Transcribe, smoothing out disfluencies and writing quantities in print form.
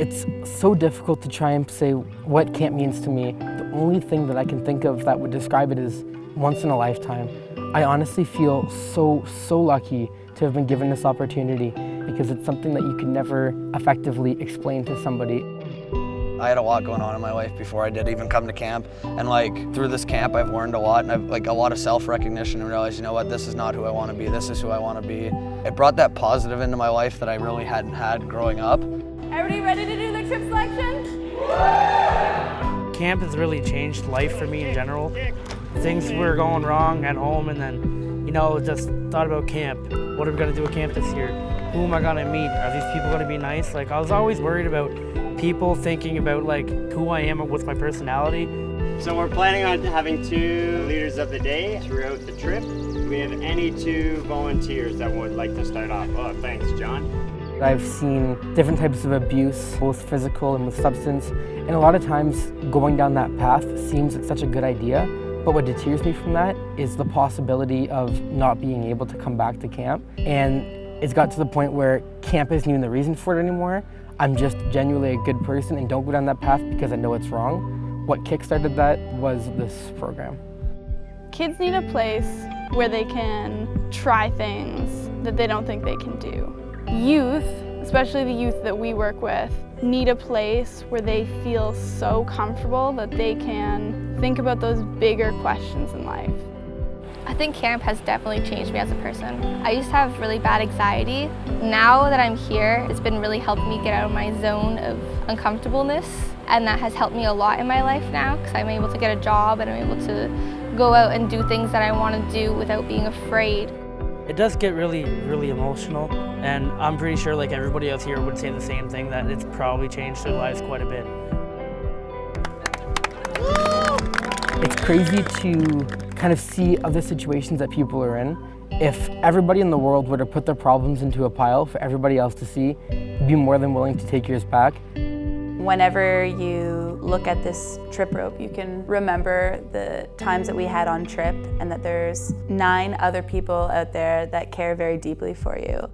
It's so difficult to try and say what camp means to me. The only thing that I can think of that would describe it is once in a lifetime. I honestly feel so lucky to have been given this opportunity because it's something that you can never effectively explain to somebody. I had a lot going on in my life before I did even come to camp, and through this camp I've learned a lot, and I've a lot of self-recognition and realized, you know what, this is not who I want to be, this is who I want to be. It brought that positive into my life that I really hadn't had growing up. Everybody ready to do the trip selection? Camp has really changed life for me in general. Things were going wrong at home, and then, just thought about camp. What are we gonna do at camp this year? Who am I gonna meet? Are these people gonna be nice? I was always worried about people thinking about who I am with my personality. So we're planning on having 2 leaders of the day throughout the trip. Do we have any 2 volunteers that would like to start off? Oh, thanks, John. I've seen different types of abuse, both physical and with substance, and a lot of times going down that path seems like such a good idea, but what deters me from that is the possibility of not being able to come back to camp. And it's got to the point where camp isn't even the reason for it anymore. I'm just genuinely a good person and don't go down that path because I know it's wrong. What kickstarted that was this program. Kids need a place where they can try things that they don't think they can do. Youth, especially the youth that we work with, need a place where they feel so comfortable that they can think about those bigger questions in life. I think camp has definitely changed me as a person. I used to have really bad anxiety. Now that I'm here, it's been really helping me get out of my zone of uncomfortableness, and that has helped me a lot in my life now because I'm able to get a job and I'm able to go out and do things that I want to do without being afraid. It does get really emotional, and I'm pretty sure everybody else here would say the same thing, that it's probably changed their lives quite a bit. It's crazy to kind of see other situations that people are in. If everybody in the world were to put their problems into a pile for everybody else to see, you'd be more than willing to take yours back. Whenever you look at this trip rope, you can remember the times that we had on trip and that there's 9 other people out there that care very deeply for you.